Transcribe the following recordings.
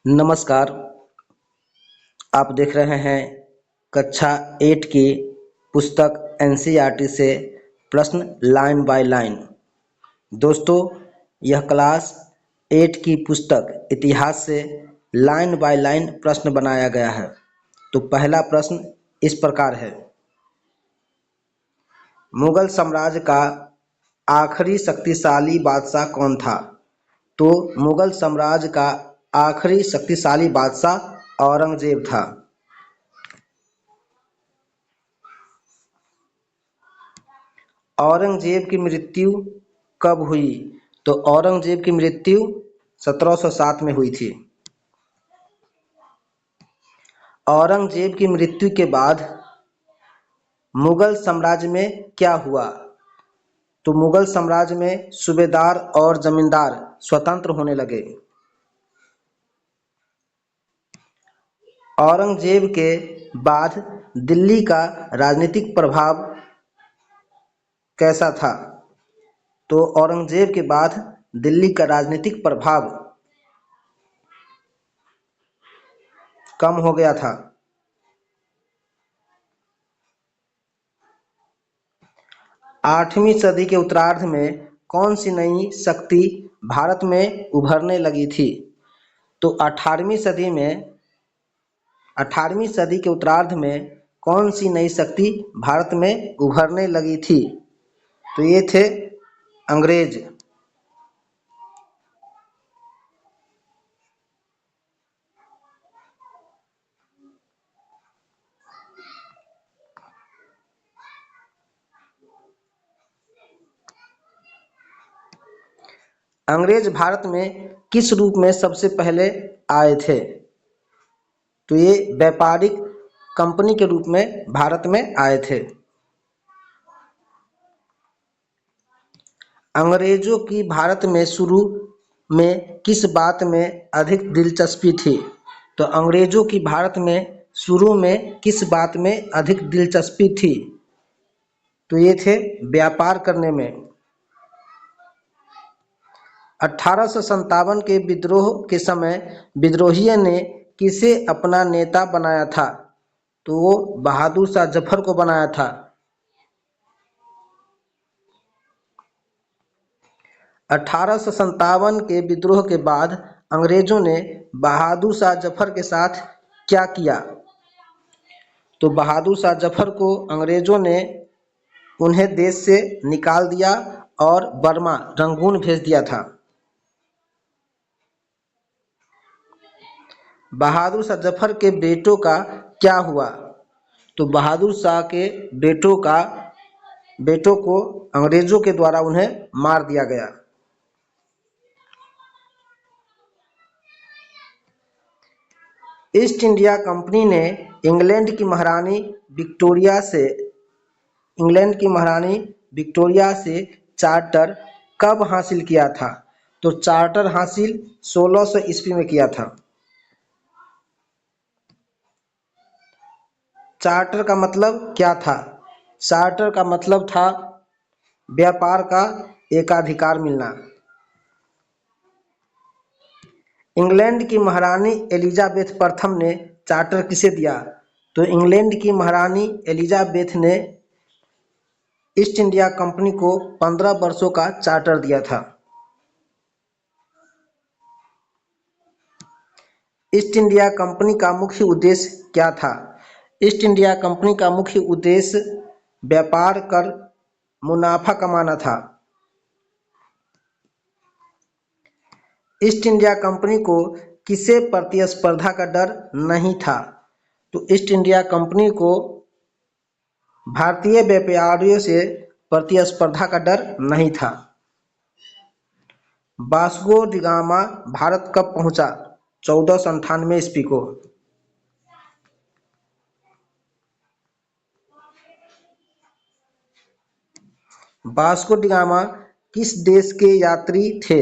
नमस्कार। आप देख रहे हैं कक्षा 8 की पुस्तक एनसीईआरटी से प्रश्न लाइन बाय लाइन। दोस्तों, यह क्लास 8 की पुस्तक इतिहास से लाइन बाय लाइन प्रश्न बनाया गया है। तो पहला प्रश्न इस प्रकार है, मुगल साम्राज्य का आखिरी शक्तिशाली बादशाह कौन था? तो मुगल साम्राज्य का आखिरी शक्तिशाली बादशाह औरंगजेब था। औरंगजेब की मृत्यु कब हुई? तो औरंगजेब की मृत्यु 1707 में हुई थी। औरंगजेब की मृत्यु के बाद मुगल साम्राज्य में क्या हुआ? तो मुगल साम्राज्य में सूबेदार और जमींदार स्वतंत्र होने लगे। औरंगजेब के बाद दिल्ली का राजनीतिक प्रभाव कैसा था? तो औरंगजेब के बाद दिल्ली का राजनीतिक प्रभाव कम हो गया था। 8वीं सदी के उत्तरार्ध में कौन सी नई शक्ति भारत में उभरने लगी थी? तो 18वीं सदी के उत्तरार्ध में कौन सी नई शक्ति भारत में उभरने लगी थी? तो ये थे अंग्रेज। अंग्रेज भारत में किस रूप में सबसे पहले आए थे? तो ये व्यापारिक कंपनी के रूप में भारत में आए थे। अंग्रेजों की भारत में शुरू में किस बात में अधिक दिलचस्पी थी? तो अंग्रेजों की भारत में शुरू में किस बात में अधिक दिलचस्पी थी? तो ये थे व्यापार करने में। 1857 के विद्रोह के समय विद्रोहियों ने किसे अपना नेता बनाया था? तो वो बहादुर शाह जफर को बनाया था। 1857 के विद्रोह के बाद अंग्रेजों ने बहादुर शाह जफर के साथ क्या किया? तो बहादुर शाह जफर को अंग्रेजों ने उन्हें देश से निकाल दिया और बर्मा रंगून भेज दिया था। बहादुर शाह जफर के बेटों का क्या हुआ? तो बहादुर शाह के बेटों को अंग्रेजों के द्वारा उन्हें मार दिया गया। ईस्ट इंडिया कंपनी ने इंग्लैंड की महारानी विक्टोरिया से चार्टर कब हासिल किया था? तो चार्टर हासिल 1600 ईस्वी में किया था। चार्टर का मतलब क्या था? चार्टर का मतलब था व्यापार का एकाधिकार मिलना। इंग्लैंड की महारानी एलिजाबेथ प्रथम ने चार्टर किसे दिया? तो इंग्लैंड की महारानी एलिजाबेथ ने ईस्ट इंडिया कंपनी को 15 वर्षों का चार्टर दिया था। ईस्ट इंडिया कंपनी का मुख्य उद्देश्य क्या था? ईस्ट इंडिया कंपनी का मुख्य उद्देश्य व्यापार कर मुनाफा कमाना था। ईस्ट इंडिया कंपनी को किसे प्रतिस्पर्धा का डर नहीं था? तो ईस्ट इंडिया कंपनी को भारतीय व्यापारियों से प्रतिस्पर्धा का डर नहीं था। वास्को डी गामा भारत कब पहुंचा? 1498 ईस्वी को। वास्को डी गामा किस देश के यात्री थे?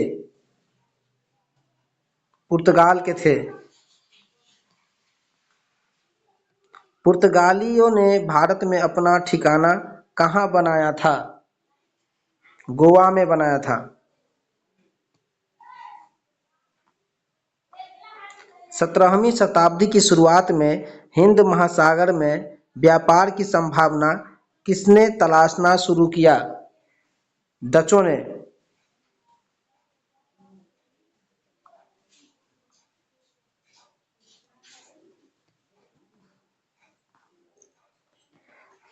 पुर्तगाल के थे। पुर्तगालियों ने भारत में अपना ठिकाना कहाँ बनाया था? गोवा में बनाया था। 17वीं शताब्दी की शुरुआत में हिंद महासागर में व्यापार की संभावना किसने तलाशना शुरू किया? डचों ने।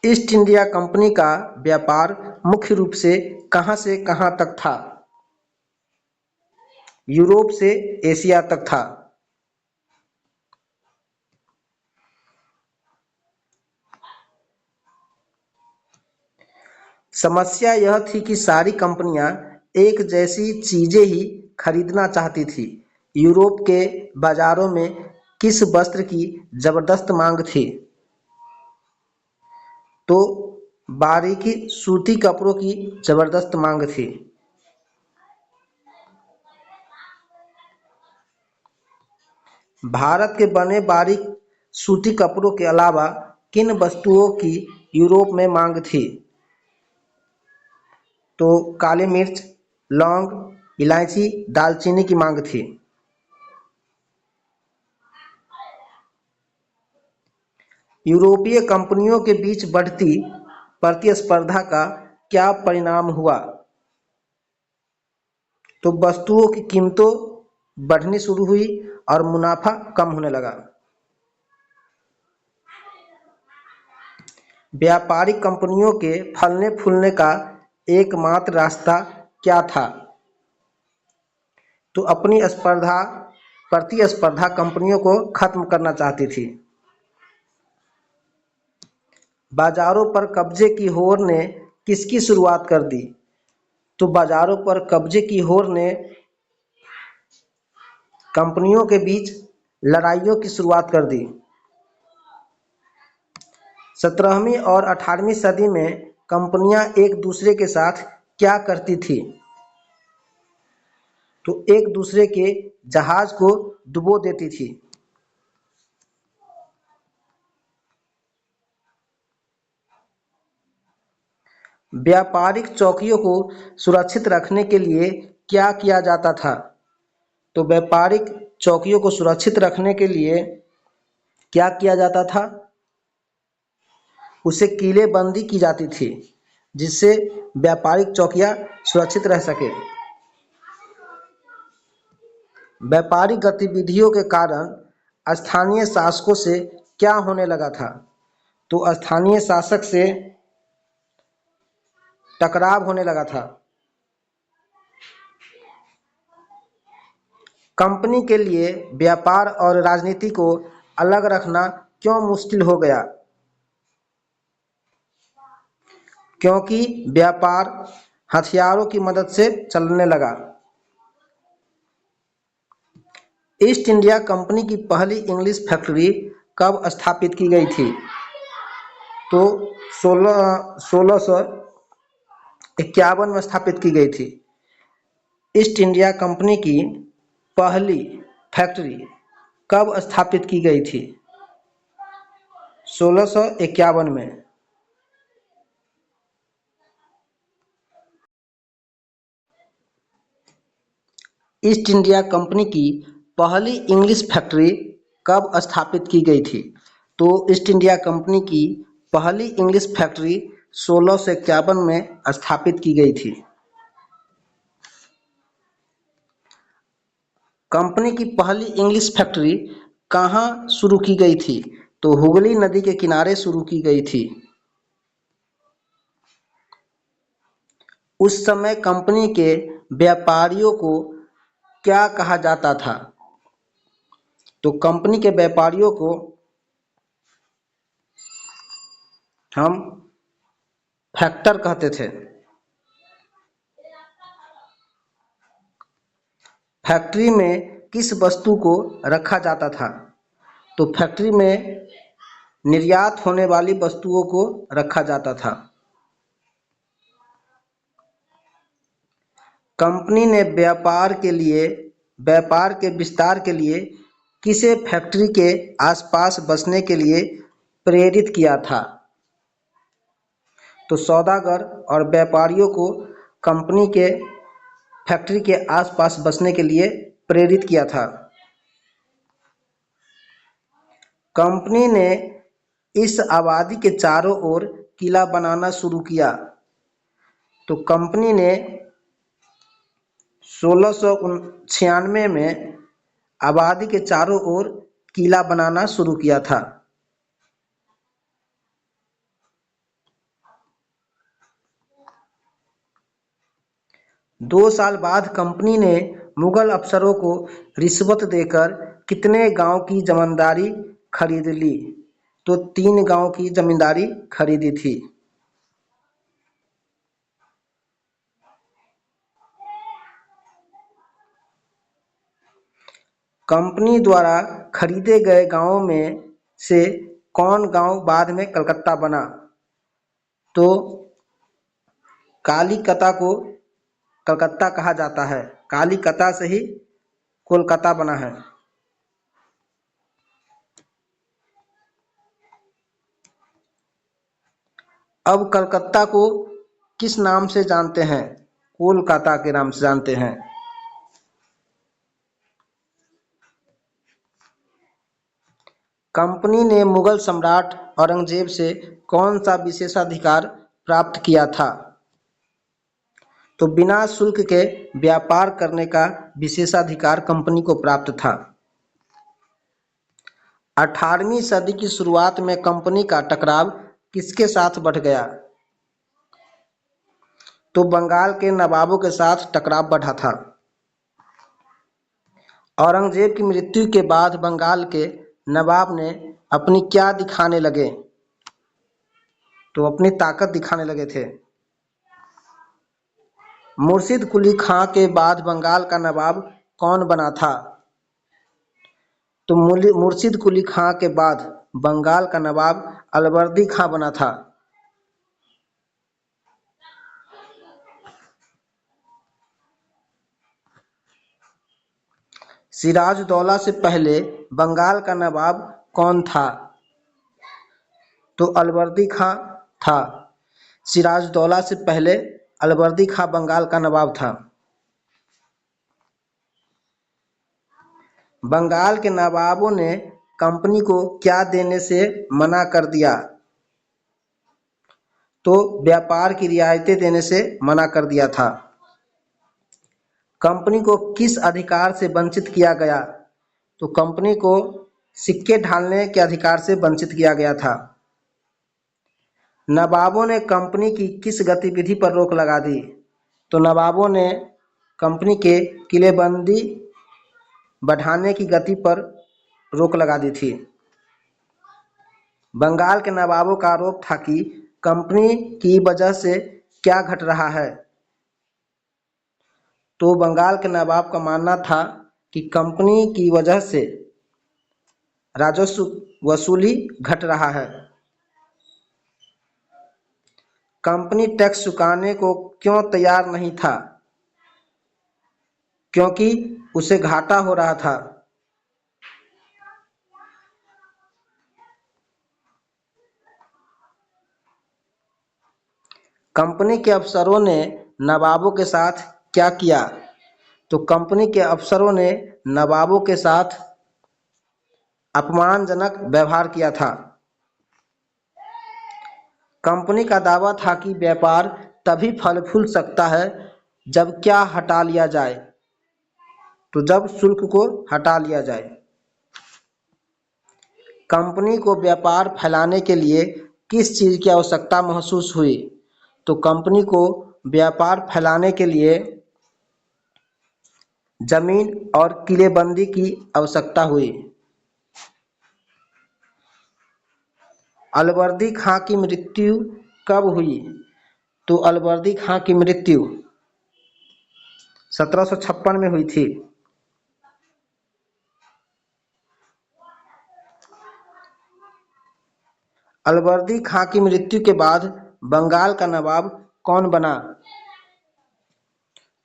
ईस्ट इंडिया कंपनी का व्यापार मुख्य रूप से कहां तक था? यूरोप से एशिया तक था। समस्या यह थी कि सारी कंपनियां एक जैसी चीजें ही खरीदना चाहती थी। यूरोप के बाजारों में किस वस्त्र की जबरदस्त मांग थी? तो बारीकी सूती कपड़ों की जबरदस्त मांग थी। भारत के बने बारीक सूती कपड़ों के अलावा किन वस्तुओं की यूरोप में मांग थी? तो काली मिर्च, लौंग, इलायची, दालचीनी की मांग थी। यूरोपीय कंपनियों के बीच बढ़ती प्रतिस्पर्धा का क्या परिणाम हुआ? तो वस्तुओं की कीमतों बढ़नी शुरू हुई और मुनाफा कम होने लगा। व्यापारिक कंपनियों के फलने फूलने का एकमात्र रास्ता क्या था? तो अपनी प्रतिस्पर्धा कंपनियों को खत्म करना चाहती थी। बाजारों पर कब्जे की होड़ ने किसकी शुरुआत कर दी? तो बाजारों पर कब्जे की होड़ ने कंपनियों के बीच लड़ाइयों की शुरुआत कर दी। 17वीं और 18वीं सदी में कंपनियां एक दूसरे के साथ क्या करती थी? तो एक दूसरे के जहाज को डुबो देती थी। व्यापारिक चौकियों को सुरक्षित रखने के लिए क्या किया जाता था? तो व्यापारिक चौकियों को सुरक्षित रखने के लिए क्या किया जाता था? उसे किलेबंदी की जाती थी जिससे व्यापारिक चौकियां सुरक्षित रह सके। व्यापारिक गतिविधियों के कारण स्थानीय शासकों से क्या होने लगा था? तो स्थानीय शासक से टकराव होने लगा था। कंपनी के लिए व्यापार और राजनीति को अलग रखना क्यों मुश्किल हो गया? क्योंकि व्यापार हथियारों की मदद से चलने लगा। ईस्ट इंडिया कंपनी की पहली इंग्लिश फैक्ट्री कब स्थापित की गई थी? तो 1651 में स्थापित की गई थी। ईस्ट इंडिया कंपनी की पहली फैक्ट्री कब स्थापित की गई थी? 1651 में। ईस्ट इंडिया कंपनी की पहली इंग्लिश फैक्ट्री कब स्थापित की गई थी? तो ईस्ट इंडिया कंपनी की पहली इंग्लिश फैक्ट्री 1651 में स्थापित की गई थी। कंपनी की पहली इंग्लिश फैक्ट्री कहाँ शुरू की गई थी? तो हुगली नदी के किनारे शुरू की गई थी। उस समय कंपनी के व्यापारियों को क्या कहा जाता था? तो कंपनी के व्यापारियों को हम फैक्टर कहते थे। फैक्ट्री में किस वस्तु को रखा जाता था? तो फैक्ट्री में निर्यात होने वाली वस्तुओं को रखा जाता था। कंपनी ने व्यापार के विस्तार के लिए किसे फैक्ट्री के आसपास बसने के लिए प्रेरित किया था? तो सौदागर और व्यापारियों को कंपनी के फैक्ट्री के आसपास बसने के लिए प्रेरित किया था। कंपनी ने इस आबादी के चारों ओर किला बनाना शुरू किया। तो कंपनी ने 1696 में आबादी के चारों ओर किला बनाना शुरू किया था। दो साल बाद कंपनी ने मुगल अफसरों को रिश्वत देकर कितने गांव की जमींदारी खरीद ली? तो 3 गांव की जमींदारी खरीदी थी। कंपनी द्वारा खरीदे गए गांवों में से कौन गांव बाद में कलकत्ता बना? तो कालीकता को कलकत्ता कहा जाता है। कालीकता से ही कोलकाता बना है। अब कलकत्ता को किस नाम से जानते हैं? कोलकाता के नाम से जानते हैं। कंपनी ने मुगल सम्राट औरंगजेब से कौन सा विशेषाधिकार प्राप्त किया था? तो बिना शुल्क के व्यापार करने का विशेषाधिकार कंपनी को प्राप्त था। 18वीं सदी की शुरुआत में कंपनी का टकराव किसके साथ बढ़ गया? तो बंगाल के नवाबों के साथ टकराव बढ़ा था। औरंगजेब की मृत्यु के बाद बंगाल के नवाब ने अपनी क्या दिखाने लगे? तो अपनी ताकत दिखाने लगे थे। मुर्शिद कुली खां के बाद बंगाल का नवाब कौन बना था? तो मुर्शिद कुली खां के बाद बंगाल का नवाब अलवर्दी खां बना था। सिराजदौला से पहले बंगाल का नवाब कौन था? तो अलवर्दी खां था। सिराजदौला से पहले अलवर्दी खां बंगाल का नवाब था। बंगाल के नवाबों ने कंपनी को क्या देने से मना कर दिया? तो व्यापार की रियायतें देने से मना कर दिया था। कंपनी को किस अधिकार से वंचित किया गया? तो कंपनी को सिक्के ढालने के अधिकार से वंचित किया गया था। नवाबों ने कंपनी की किस गतिविधि पर रोक लगा दी? तो नवाबों ने कंपनी के किलेबंदी बढ़ाने की गति पर रोक लगा दी थी। बंगाल के नवाबों का आरोप था कि कंपनी की वजह से क्या घट रहा है? तो बंगाल के नवाब का मानना था कि कंपनी की वजह से राजस्व वसूली घट रहा है। कंपनी टैक्स चुकाने को क्यों तैयार नहीं था? क्योंकि उसे घाटा हो रहा था। कंपनी के अफसरों ने नवाबों के साथ क्या किया? तो कंपनी के अफसरों ने नवाबों के साथ अपमानजनक व्यवहार किया था। कंपनी का दावा था कि व्यापार तभी फल फूल सकता है जब क्या हटा लिया जाए? तो जब शुल्क को हटा लिया जाए। कंपनी को व्यापार फैलाने के लिए किस चीज़ की आवश्यकता महसूस हुई? तो कंपनी को व्यापार फैलाने के लिए जमीन और किलेबंदी की आवश्यकता हुई। अलवर्दी खां की मृत्यु कब हुई? तो अलवर्दी खां की मृत्यु 1756 में हुई थी। अलवर्दी खां की मृत्यु के बाद बंगाल का नवाब कौन बना?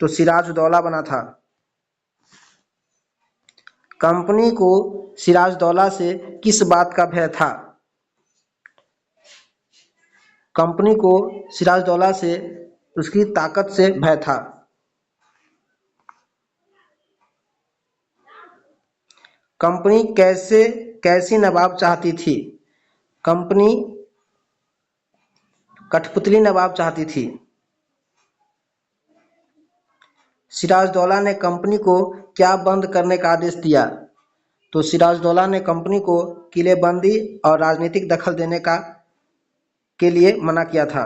तो सिराजदौला बना था। कंपनी को सिराजदौला से किस बात का भय था? कंपनी को सिराजदौला से उसकी ताकत से भय था। कंपनी कैसी नवाब चाहती थी? कंपनी कठपुतली नवाब चाहती थी। सिराजदौला ने कंपनी को क्या बंद करने का आदेश दिया? तो सिराजदौला ने कंपनी को किलेबंदी और राजनीतिक दखल देने के लिए मना किया था।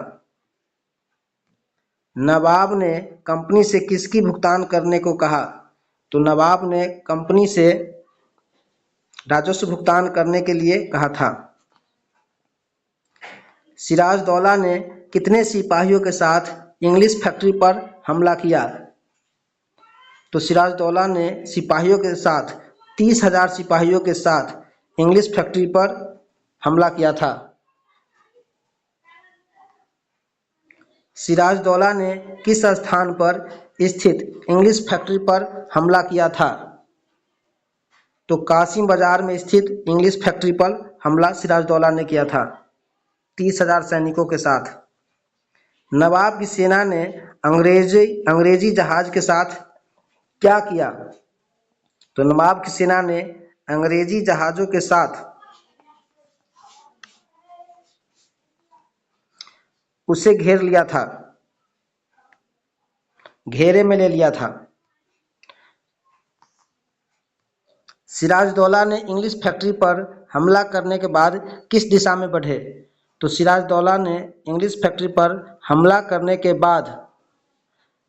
नवाब ने कंपनी से किसकी भुगतान करने को कहा? तो नवाब ने कंपनी से राजस्व भुगतान करने के लिए कहा था। सिराजदौला ने कितने सिपाहियों के साथ इंग्लिश फैक्ट्री पर हमला किया? तो सिराजदौला ने सिपाहियों के साथ 30,000 सिपाहियों के साथ इंग्लिश फैक्ट्री पर हमला किया था। सिराजदौला ने किस स्थान पर स्थित इंग्लिश फैक्ट्री पर हमला किया था? तो कासिम बाजार में स्थित इंग्लिश फैक्ट्री पर हमला सिराजदौला ने किया था 30,000 सैनिकों के साथ। नवाब की सेना ने अंग्रेजी जहाज के साथ क्या किया? तो नवाब की सेना ने अंग्रेजी जहाज़ों के साथ उसे घेर लिया था, घेरे में ले लिया था। सिराजदौला ने इंग्लिश फैक्ट्री पर हमला करने के बाद किस दिशा में बढ़े? तो सिराजदौला ने इंग्लिश फैक्ट्री पर हमला करने के बाद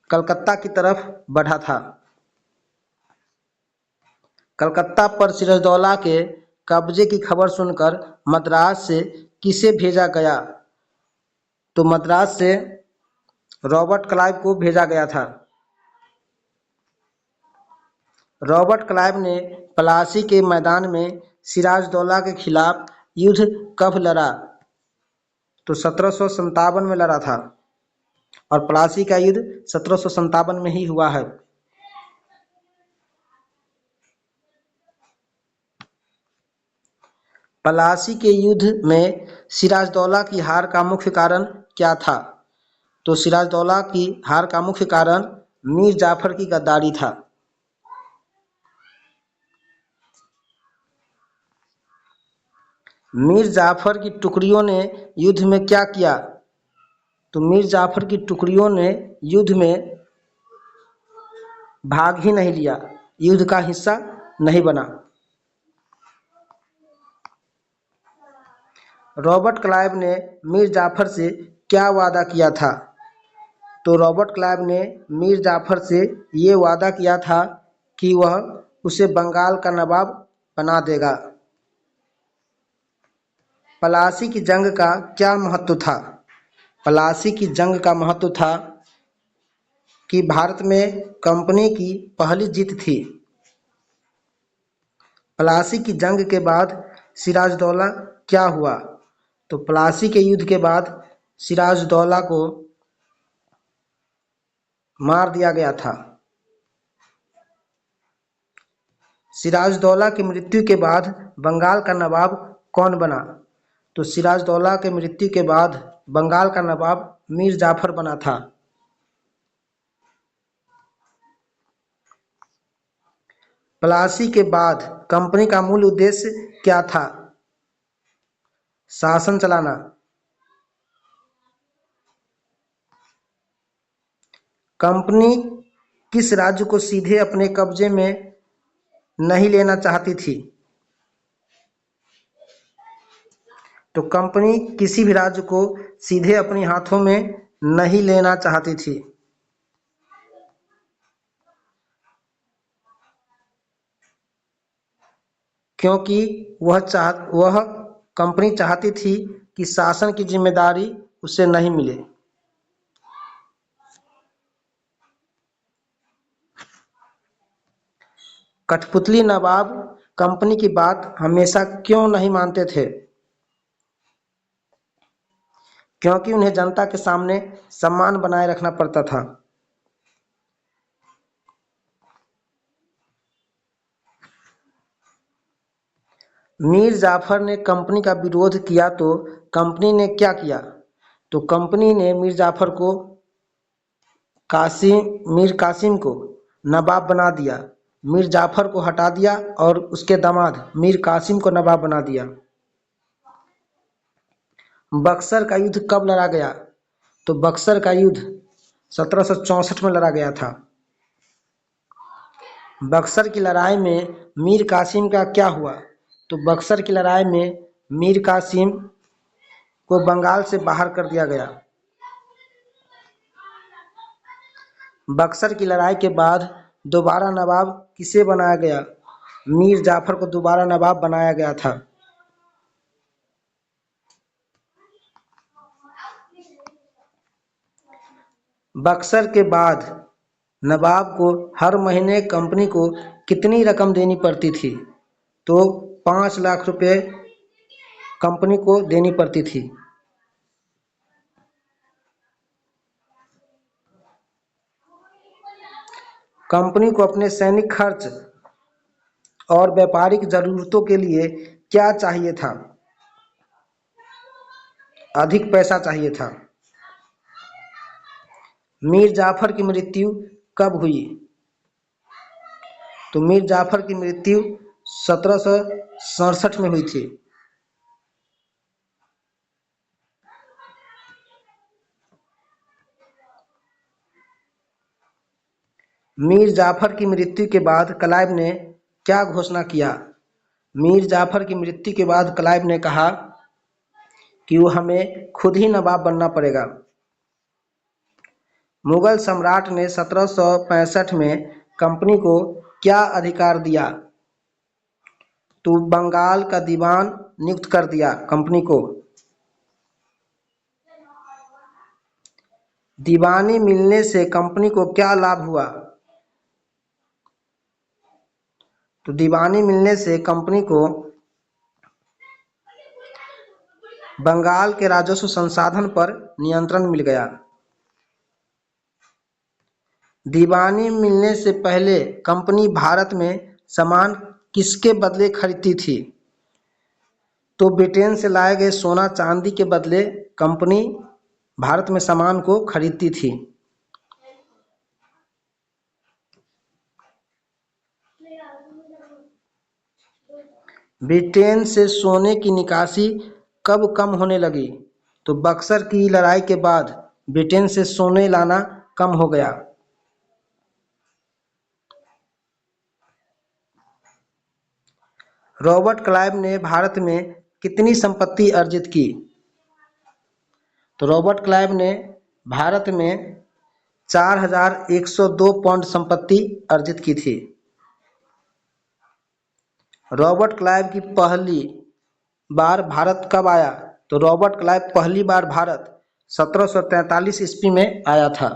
कलकत्ता की तरफ बढ़ा था। कलकत्ता पर सिराजदौला के कब्जे की खबर सुनकर मद्रास से किसे भेजा गया? तो मद्रास से रॉबर्ट क्लाइव को भेजा गया था। रॉबर्ट क्लाइव ने प्लासी के मैदान में सिराजदौला के खिलाफ युद्ध कब लड़ा? तो 1757 में लड़ा था और प्लासी का युद्ध 1757 में ही हुआ है। प्लासी के युद्ध में सिराजदौला की हार का मुख्य कारण क्या था? तो सिराजदौला की हार का मुख्य कारण मीर जाफर की गद्दारी था। मीर जाफर की टुकड़ियों ने युद्ध में क्या किया? तो मीर जाफर की टुकड़ियों ने युद्ध में भाग ही नहीं लिया, युद्ध का हिस्सा नहीं बना। रॉबर्ट क्लाइव ने मीर जाफर से क्या वादा किया था? तो रॉबर्ट क्लाइव ने मीर जाफर से ये वादा किया था कि वह उसे बंगाल का नवाब बना देगा। प्लासी की जंग का क्या महत्व था? प्लासी की जंग का महत्व था कि भारत में कंपनी की पहली जीत थी। प्लासी की जंग के बाद सिराजदौला क्या हुआ? तो प्लासी के युद्ध के बाद सिराजदौला को मार दिया गया था। सिराजदौला की मृत्यु के बाद बंगाल का नवाब कौन बना? तो सिराजदौला के मृत्यु के बाद बंगाल का नवाब मीर जाफर बना था। प्लासी के बाद कंपनी का मूल उद्देश्य क्या था? शासन चलाना। कंपनी किस राज्य को सीधे अपने कब्जे में नहीं लेना चाहती थी? तो कंपनी किसी भी राज्य को सीधे अपने हाथों में नहीं लेना चाहती थी, क्योंकि वह कंपनी चाहती थी कि शासन की जिम्मेदारी उसे नहीं मिले। कठपुतली नवाब कंपनी की बात हमेशा क्यों नहीं मानते थे? क्योंकि उन्हें जनता के सामने सम्मान बनाए रखना पड़ता था। मीर जाफर ने कंपनी का विरोध किया तो कंपनी ने क्या किया? तो कंपनी ने मीर जाफर को मीर कासिम को नवाब बना दिया मीर जाफर को हटा दिया और उसके दामाद मीर कासिम को नवाब बना दिया। बक्सर का युद्ध कब लड़ा गया? तो बक्सर का युद्ध 1764 में लड़ा गया था। बक्सर की लड़ाई में मीर कासिम का क्या हुआ? तो बक्सर की लड़ाई में मीर कासिम को बंगाल से बाहर कर दिया गया। बक्सर की लड़ाई के बाद दोबारा नवाब किसे बनाया गया? मीर जाफर को दोबारा नवाब बनाया गया था। बक्सर के बाद नवाब को हर महीने कंपनी को कितनी रकम देनी पड़ती थी? तो 5 लाख रुपए कंपनी को देनी पड़ती थी। कंपनी को अपने सैनिक खर्च और व्यापारिक जरूरतों के लिए क्या चाहिए था? अधिक पैसा चाहिए था। मीर जाफर की मृत्यु कब हुई? तो मीर जाफर की मृत्यु 1767 में हुई थी। मीर जाफर की मृत्यु के बाद क्लाइव ने क्या घोषणा किया? मीर जाफर की मृत्यु के बाद क्लाइव ने कहा कि वो हमें खुद ही नवाब बनना पड़ेगा। मुगल सम्राट ने 1765 में कंपनी को क्या अधिकार दिया? तो बंगाल का दीवान नियुक्त कर दिया कंपनी को। दीवानी मिलने से कंपनी को क्या लाभ हुआ? तो दीवानी मिलने से कंपनी को बंगाल के राजस्व संसाधन पर नियंत्रण मिल गया। दीवानी मिलने से पहले कंपनी भारत में सामान किसके बदले खरीदती थी? तो ब्रिटेन से लाए गए सोना चांदी के बदले कंपनी भारत में सामान को खरीदती थी। ब्रिटेन से सोने की निकासी कब कम होने लगी? तो बक्सर की लड़ाई के बाद ब्रिटेन से सोने लाना कम हो गया। रॉबर्ट क्लाइव ने भारत में कितनी संपत्ति अर्जित की? तो रॉबर्ट क्लाइव ने भारत में 4102 पाउंड संपत्ति अर्जित की थी। रॉबर्ट क्लाइव की पहली बार भारत कब आया? तो रॉबर्ट क्लाइव पहली बार भारत 1743 ईस्वी में आया था।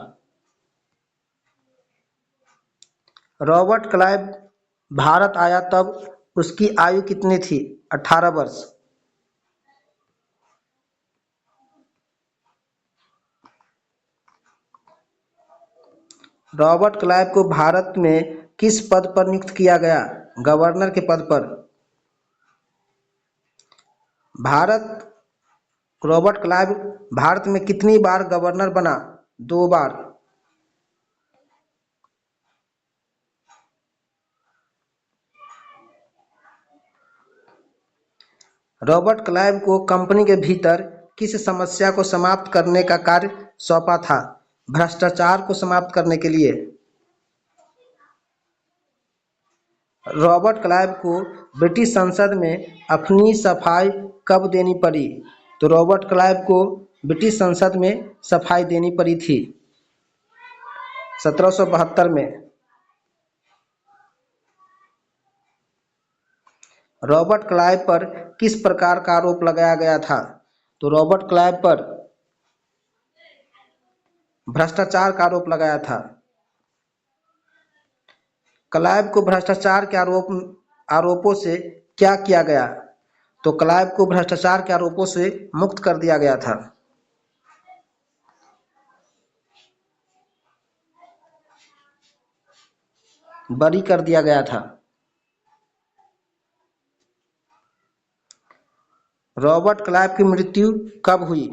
रॉबर्ट क्लाइव भारत आया तब उसकी आयु कितनी थी? 18 वर्ष। रॉबर्ट क्लाइव को भारत में किस पद पर नियुक्त किया गया? गवर्नर के पद पर। रॉबर्ट क्लाइव भारत में कितनी बार गवर्नर बना? 2 बार। रॉबर्ट क्लाइव को कंपनी के भीतर किस समस्या को समाप्त करने का कार्य सौंपा था? भ्रष्टाचार को समाप्त करने के लिए। रॉबर्ट क्लाइव को ब्रिटिश संसद में अपनी सफाई कब देनी पड़ी? तो रॉबर्ट क्लाइव को ब्रिटिश संसद में सफाई देनी पड़ी थी 1772 में। रॉबर्ट क्लाइव पर किस प्रकार का आरोप लगाया गया था? तो रॉबर्ट क्लाइव पर भ्रष्टाचार का आरोप लगाया था। क्लाइव को भ्रष्टाचार के आरोपों से क्या किया गया? तो क्लाइव को भ्रष्टाचार के आरोपों से मुक्त कर दिया गया था। बरी कर दिया गया था। रॉबर्ट क्लाइव की मृत्यु कब हुई?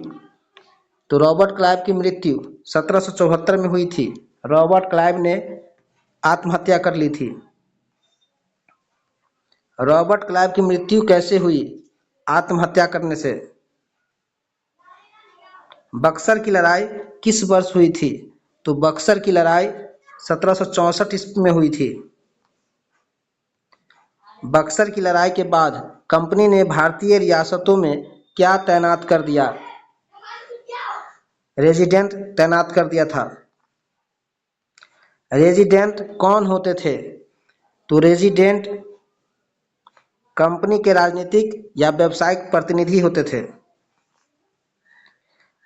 तो रॉबर्ट क्लाइव की मृत्यु 1774 में हुई थी। रॉबर्ट क्लाइव ने आत्महत्या कर ली थी। रॉबर्ट क्लाइव की मृत्यु कैसे हुई? आत्महत्या करने से। बक्सर की लड़ाई किस वर्ष हुई थी? तो बक्सर की लड़ाई 1764 ईस्वी में हुई थी। बक्सर की लड़ाई के बाद कंपनी ने भारतीय रियासतों में क्या तैनात कर दिया? रेजिडेंट तैनात कर दिया था। रेजिडेंट कौन होते थे? तो रेजिडेंट कंपनी के राजनीतिक या व्यावसायिक प्रतिनिधि होते थे।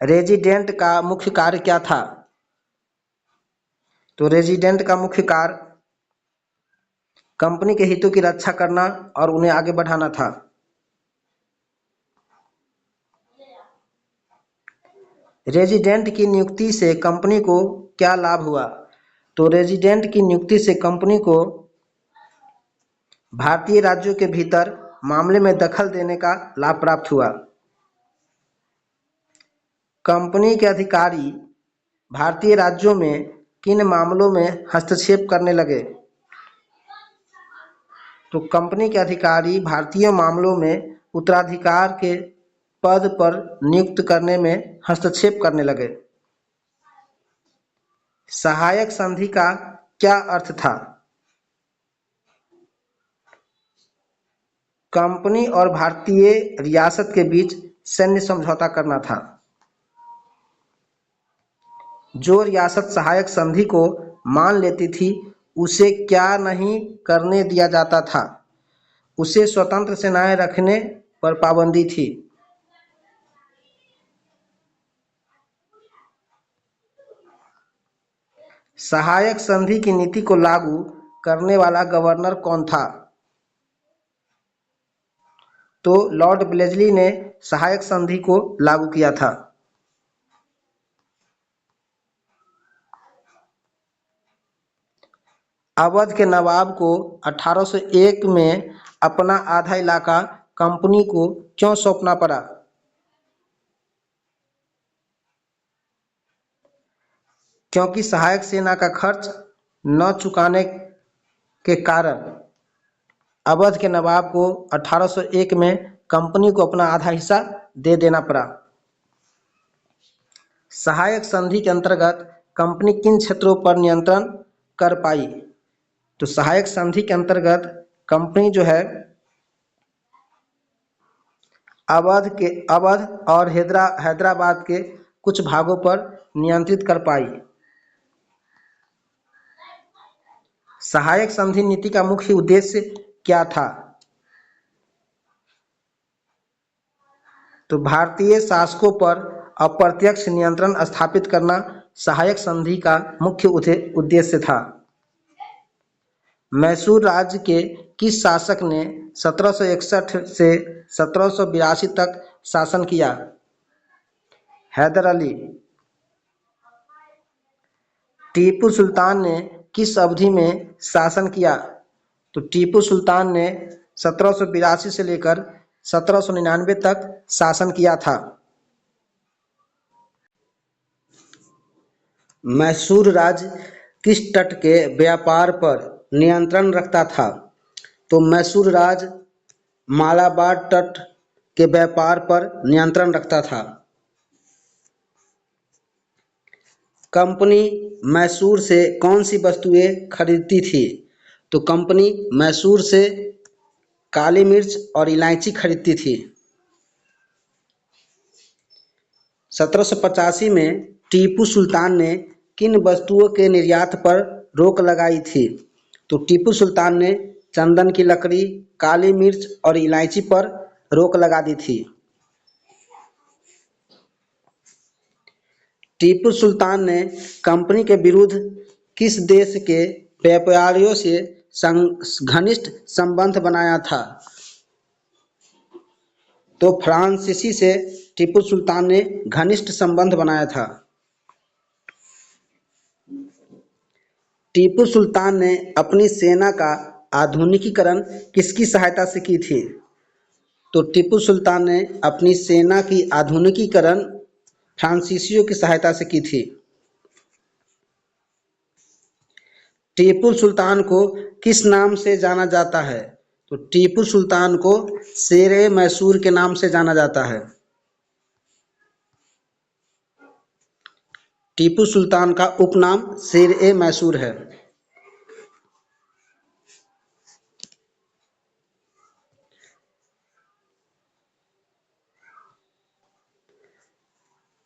रेजिडेंट का मुख्य कार्य क्या था? तो रेजिडेंट का मुख्य कार्य कंपनी के हितों की रक्षा करना और उन्हें आगे बढ़ाना था। रेजिडेंट की नियुक्ति से कंपनी को क्या लाभ हुआ? तो रेजिडेंट की नियुक्ति से कंपनी को भारतीय राज्यों के भीतर मामले में दखल देने का लाभ प्राप्त हुआ। कंपनी के अधिकारी भारतीय राज्यों में किन मामलों में हस्तक्षेप करने लगे? तो कंपनी के अधिकारी भारतीय मामलों में उत्तराधिकार के पद पर नियुक्त करने में हस्तक्षेप करने लगे। सहायक संधि का क्या अर्थ था? कंपनी और भारतीय रियासत के बीच सैन्य समझौता करना था। जो रियासत सहायक संधि को मान लेती थी उसे क्या नहीं करने दिया जाता था? उसे स्वतंत्र सेनाएं रखने पर पाबंदी थी। सहायक संधि की नीति को लागू करने वाला गवर्नर कौन था? तो लॉर्ड ब्लेजली ने सहायक संधि को लागू किया था। अवध के नवाब को 1801 में अपना आधा इलाका कंपनी को क्यों सौंपना पड़ा? क्योंकि सहायक सेना का खर्च न चुकाने के कारण अवध के नवाब को 1801 में कंपनी को अपना आधा हिस्सा दे देना पड़ा। सहायक संधि के अंतर्गत कंपनी किन क्षेत्रों पर नियंत्रण कर पाई? तो सहायक संधि के अंतर्गत कंपनी जो है अवध और हैदराबाद के कुछ भागों पर नियंत्रित कर पाई। सहायक संधि नीति का मुख्य उद्देश्य क्या था? तो भारतीय शासकों पर अप्रत्यक्ष नियंत्रण स्थापित करना सहायक संधि का मुख्य उद्देश्य था। मैसूर राज्य के किस शासक ने 1761 से 1782 तक शासन किया? हैदर अली। टीपू सुल्तान ने किस अवधि में शासन किया? तो टीपू सुल्तान ने 1782 से लेकर 1799 तक शासन किया था। मैसूर राज्य किस तट के व्यापार पर नियंत्रण रखता था? तो मैसूर राज्य मालाबार तट के व्यापार पर नियंत्रण रखता था। कंपनी मैसूर से कौन सी वस्तुएं खरीदती थी? तो कंपनी मैसूर से काली मिर्च और इलायची खरीदती थी। 1785 में टीपू सुल्तान ने किन वस्तुओं के निर्यात पर रोक लगाई थी? तो टीपू सुल्तान ने चंदन की लकड़ी, काली मिर्च और इलायची पर रोक लगा दी थी। टीपू सुल्तान ने कंपनी के विरुद्ध किस देश के व्यापारियों से घनिष्ठ संबंध बनाया था? तो फ्रांसीसी से टीपू सुल्तान ने घनिष्ठ संबंध बनाया था। टीपू सुल्तान ने अपनी सेना का आधुनिकीकरण किसकी सहायता से की थी? तो टीपू सुल्तान ने अपनी सेना की आधुनिकीकरण फ्रांसीसियों की सहायता से की थी। टीपू सुल्तान को किस नाम से जाना जाता है? तो टीपू सुल्तान को शेर मैसूर के नाम से जाना जाता है। टीपू सुल्तान का उपनाम शेर मैसूर है।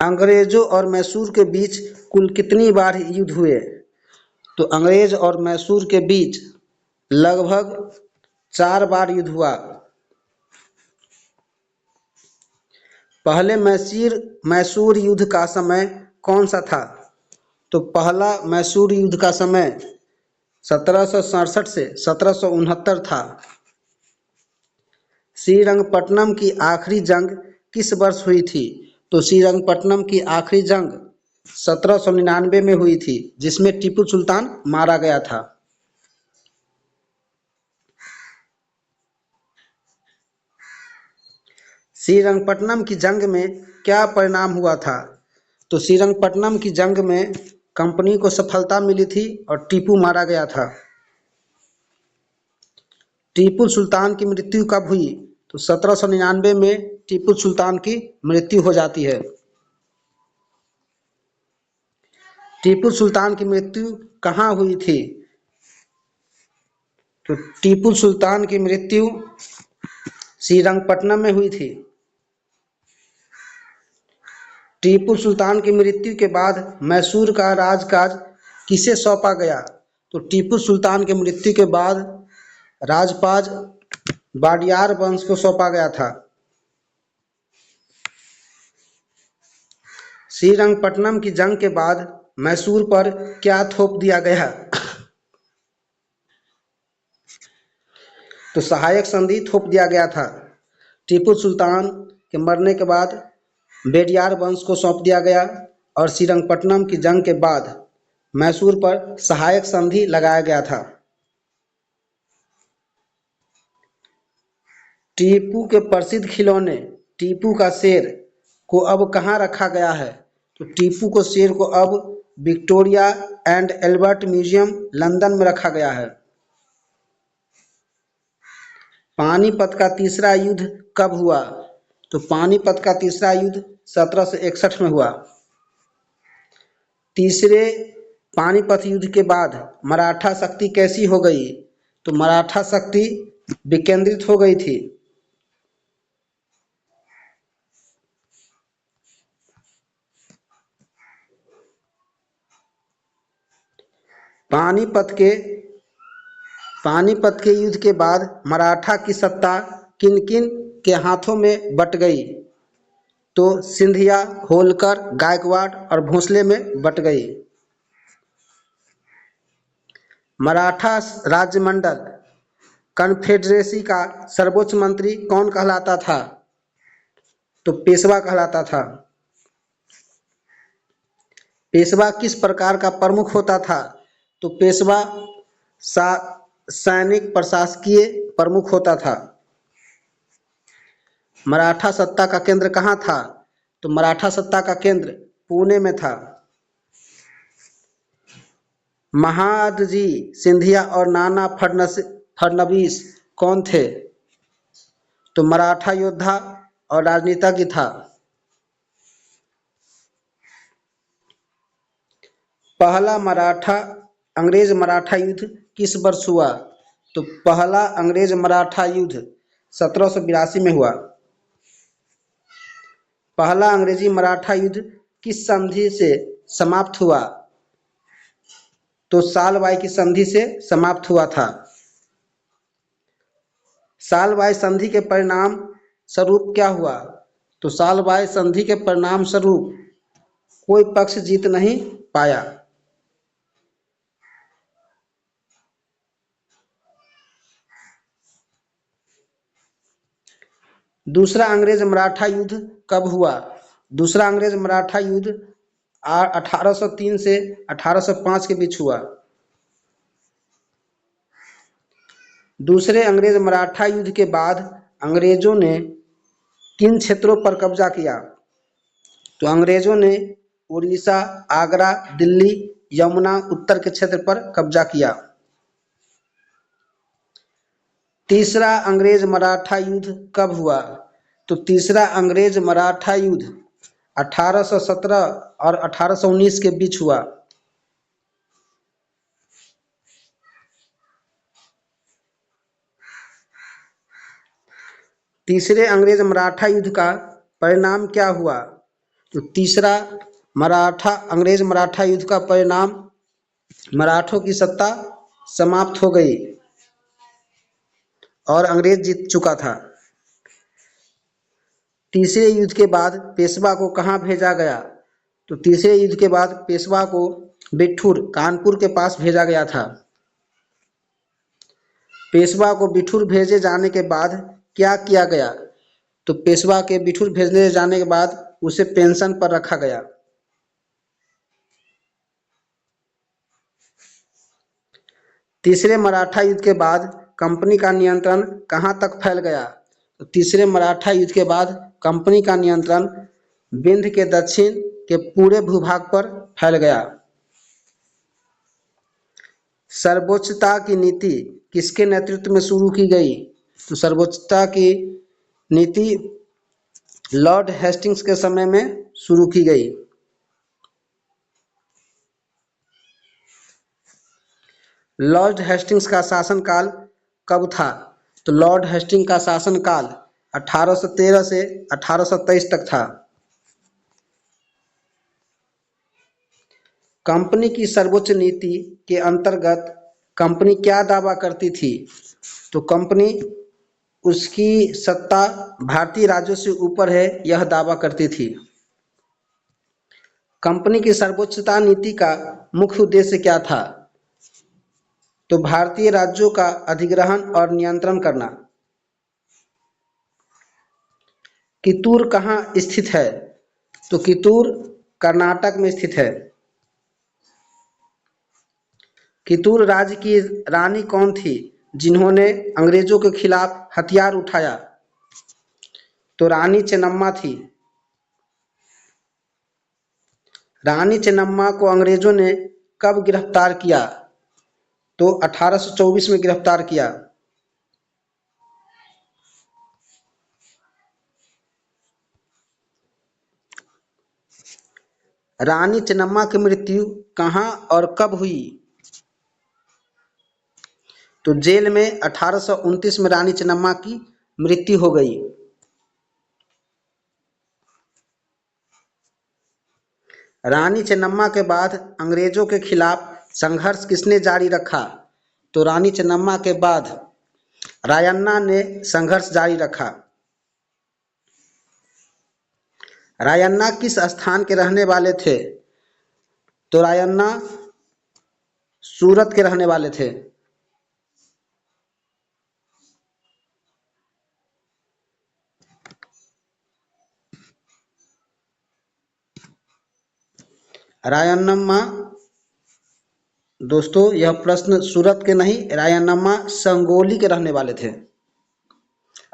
अंग्रेजों और मैसूर के बीच कुल कितनी बार युद्ध हुए? तो अंग्रेज और मैसूर के बीच लगभग 4 बार युद्ध हुआ। पहले मैसूर युद्ध का समय कौन सा था? तो पहला मैसूर युद्ध का समय 1767 से 1769 था। श्रीरंगपट्टनम की आखिरी जंग किस वर्ष हुई थी? तो श्रीरंगपट्टनम की आखिरी जंग 1799 में हुई थी, जिसमें टीपू सुल्तान मारा गया था। श्रीरंगपट्टनम की जंग में क्या परिणाम हुआ था? तो श्रीरंगपट्टनम की जंग में कंपनी को सफलता मिली थी और टीपू मारा गया था। टीपू सुल्तान की मृत्यु कब हुई? तो 1799 में टीपू सुल्तान की मृत्यु हो जाती है। टीपू सुल्तान की मृत्यु कहाँ हुई थी? तो टीपू सुल्तान की मृत्यु श्रीरंगपट्टनम में हुई थी। टीपू सुल्तान की मृत्यु के बाद मैसूर का राजकाज किसे सौंपा गया? तो टीपू सुल्तान की मृत्यु के बाद राजपाज वाडियार वंश को सौंपा गया था। श्रीरंगपट्टनम की जंग के बाद मैसूर पर क्या थोप दिया गया? तो सहायक संधि थोप दिया गया था। टीपू सुल्तान के मरने के बाद बेडियार वंश को सौंप दिया गया और श्रीरंगपट्टनम की जंग के बाद मैसूर पर सहायक संधि लगाया गया था। टीपू के प्रसिद्ध खिलौने टीपू का शेर को अब कहाँ रखा गया है? तो टीपू को शेर को अब Victoria and Albert museum London में रखा गया है। पानीपत का तीसरा युद्ध कब हुआ? तो पानीपत का तीसरा युद्ध 1761 में हुआ। तीसरे पानीपत युद्ध के बाद मराठा शक्ति कैसी हो गई? तो मराठा शक्ति विकेंद्रित हो गई थी। पानीपत के युद्ध के बाद मराठा की सत्ता किन किन के हाथों में बट गई? तो सिंधिया, होलकर, गायकवाड़ और भोंसले में बट गई। मराठा राज्यमंडल कन्फेडरेसी का सर्वोच्च मंत्री कौन कहलाता था? तो पेशवा कहलाता था। पेशवा किस प्रकार का प्रमुख होता था? तो पेशवा सैनिक प्रशासकीय प्रमुख होता था। मराठा सत्ता का केंद्र कहाँ था? तो मराठा सत्ता का केंद्र पुणे में था। महादजी सिंधिया और नाना फडणवीस कौन थे? तो मराठा योद्धा और राजनीतिज्ञ था। पहला अंग्रेज मराठा युद्ध किस वर्ष हुआ? तो पहला अंग्रेज मराठा युद्ध 1782 में हुआ। पहला अंग्रेजी मराठा युद्ध किस संधि से समाप्त हुआ? तो सालबाई की संधि से समाप्त हुआ था। सालबाई संधि के परिणाम स्वरूप क्या हुआ? तो सालबाई संधि के परिणाम स्वरूप कोई पक्ष जीत नहीं पाया। दूसरा अंग्रेज मराठा युद्ध कब हुआ? दूसरा अंग्रेज मराठा युद्ध 1803 से 1805 के बीच हुआ। दूसरे अंग्रेज मराठा युद्ध के बाद अंग्रेजों ने किन क्षेत्रों पर कब्जा किया? तो अंग्रेजों ने उड़ीसा, आगरा, दिल्ली, यमुना उत्तर के क्षेत्र पर कब्जा किया। तीसरा अंग्रेज मराठा युद्ध कब हुआ? तो तीसरा अंग्रेज मराठा युद्ध 1817 और 1819 के बीच हुआ। तीसरे अंग्रेज मराठा युद्ध का परिणाम क्या हुआ? तो तीसरा अंग्रेज मराठा युद्ध का परिणाम मराठों की सत्ता समाप्त हो गई और अंग्रेज जीत चुका था। तीसरे युद्ध के बाद पेशवा को कहाँ भेजा गया? तो तीसरे युद्ध के बाद पेशवा को बिठूर कानपुर के पास भेजा गया था। पेशवा को बिठूर भेजे जाने के बाद क्या किया गया? तो पेशवा के बिठूर भेजने जाने के बाद उसे पेंशन पर रखा गया। तीसरे मराठा युद्ध के बाद कंपनी का नियंत्रण कहाँ तक फैल गया? तो तीसरे मराठा युद्ध के बाद कंपनी का नियंत्रण विंध्य के दक्षिण के पूरे भूभाग पर फैल गया। सर्वोच्चता की नीति किसके नेतृत्व में शुरू की गई? तो सर्वोच्चता की नीति लॉर्ड हेस्टिंग्स के समय में शुरू की गई। लॉर्ड हेस्टिंग्स का शासनकाल कब था? तो लॉर्ड हेस्टिंग्स का शासनकाल 1813 से 1823 तक था। कंपनी की सर्वोच्च नीति के अंतर्गत कंपनी क्या दावा करती थी? तो कंपनी उसकी सत्ता भारतीय राज्यों से ऊपर है यह दावा करती थी। कंपनी की सर्वोच्चता नीति का मुख्य उद्देश्य क्या था? तो भारतीय राज्यों का अधिग्रहण और नियंत्रण करना। कितूर कहाँ स्थित है? तो कितूर कर्नाटक में स्थित है। कितूर राज्य की रानी कौन थी जिन्होंने अंग्रेजों के खिलाफ हथियार उठाया? तो रानी चेन्नम्मा थी। रानी चेन्नम्मा को अंग्रेजों ने कब गिरफ्तार किया? तो 1824 में गिरफ्तार किया। रानी चेन्नम्मा की मृत्यु कहाँ और कब हुई? तो जेल में 1829 में रानी चेन्नम्मा की मृत्यु हो गई। रानी चेन्नम्मा के बाद अंग्रेजों के खिलाफ संघर्ष किसने जारी रखा? तो रानी चेन्नम्मा के बाद रायन्ना ने संघर्ष जारी रखा। रायन्ना किस स्थान के रहने वाले थे? तो रायन्ना सूरत के रहने वाले थे। रायन्नम्मा दोस्तों यह प्रश्न सूरत के नहीं, रायन्नम्मा संगोली के रहने वाले थे।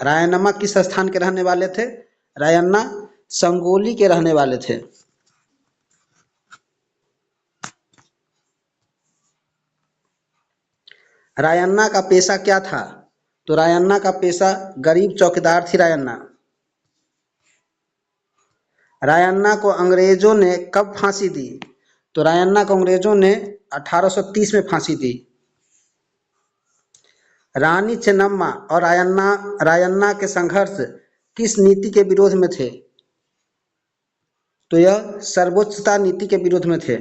रायन्नम्मा किस स्थान के रहने वाले थे? रायन्ना संगोली के रहने वाले थे। रायन्ना का पेशा क्या था? तो रायन्ना का पेशा गरीब चौकीदार थी। रायन्ना को अंग्रेजों ने कब फांसी दी? तो रायन्ना को अंग्रेजों ने 1830 में फांसी दी। रानी चेन्नम्मा और रायन्ना के संघर्ष किस नीति के विरोध में थे? तो यह सर्वोच्चता नीति के विरोध में थे।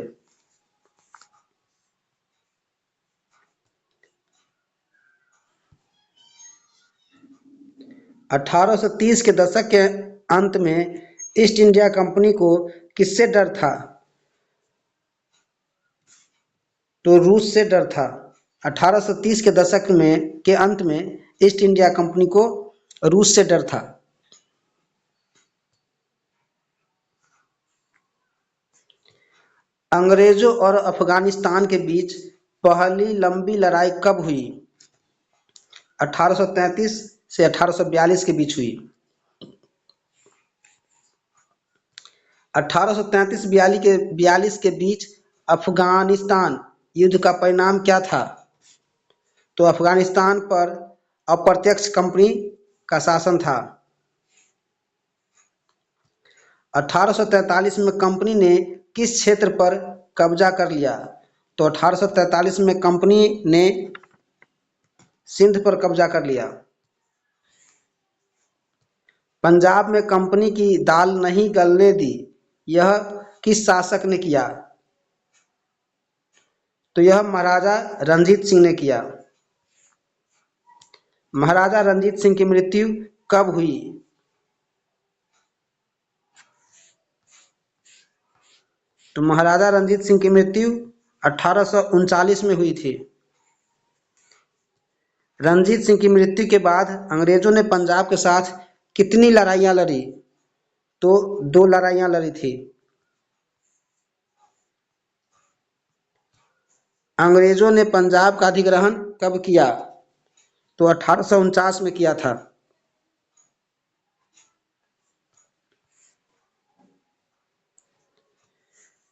1830 के दशक के अंत में ईस्ट इंडिया कंपनी को किससे डर था? तो रूस से डर था। 1830 के दशक में के अंत में ईस्ट इंडिया कंपनी को रूस से डर था। अंग्रेजों और अफगानिस्तान के बीच पहली लंबी लड़ाई कब हुई? 1833 से 1842 के बीच हुई। 1833-42 के बीच अफगानिस्तान युद्ध का परिणाम क्या था? तो अफगानिस्तान पर अप्रत्यक्ष कंपनी का शासन था। 1843 में कंपनी ने किस क्षेत्र पर कब्जा कर लिया? तो 1843 में कंपनी ने सिंध पर कब्जा कर लिया। पंजाब में कंपनी की दाल नहीं गलने दी, यह किस शासक ने किया? तो यह महाराजा रणजीत सिंह ने किया। महाराजा रणजीत सिंह की मृत्यु कब हुई? तो महाराजा रणजीत सिंह की मृत्यु 1839 में हुई थी। रणजीत सिंह की मृत्यु के बाद अंग्रेजों ने पंजाब के साथ कितनी लड़ाइयाँ लड़ी? तो 2 लड़ाइयाँ लड़ी थी। अंग्रेजों ने पंजाब का अधिग्रहण कब किया? तो 1849 में किया था।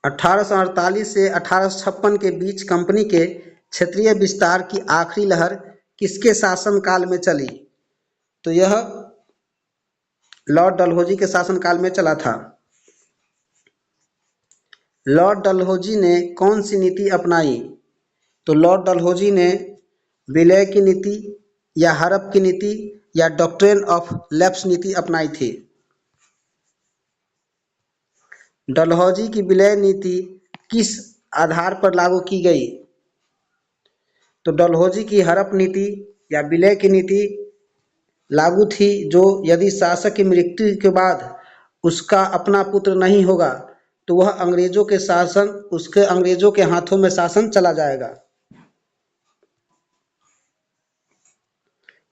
1848 से 1856 के बीच कंपनी के क्षेत्रीय विस्तार की आखिरी लहर किसके शासनकाल में चली? तो यह लॉर्ड डलहौजी के शासनकाल में चला था। लॉर्ड डलहौजी ने कौन सी नीति अपनाई? तो लॉर्ड डलहौजी ने विलय की नीति या हड़प की नीति या डॉक्ट्रिन ऑफ लैप्स नीति अपनाई थी। डलहौजी की विलय नीति किस आधार पर लागू की गई? तो डलहौजी की हड़प नीति या विलय की नीति लागू थी जो यदि शासक की मृत्यु के बाद उसका अपना पुत्र नहीं होगा तो वह अंग्रेजों के हाथों में शासन चला जाएगा।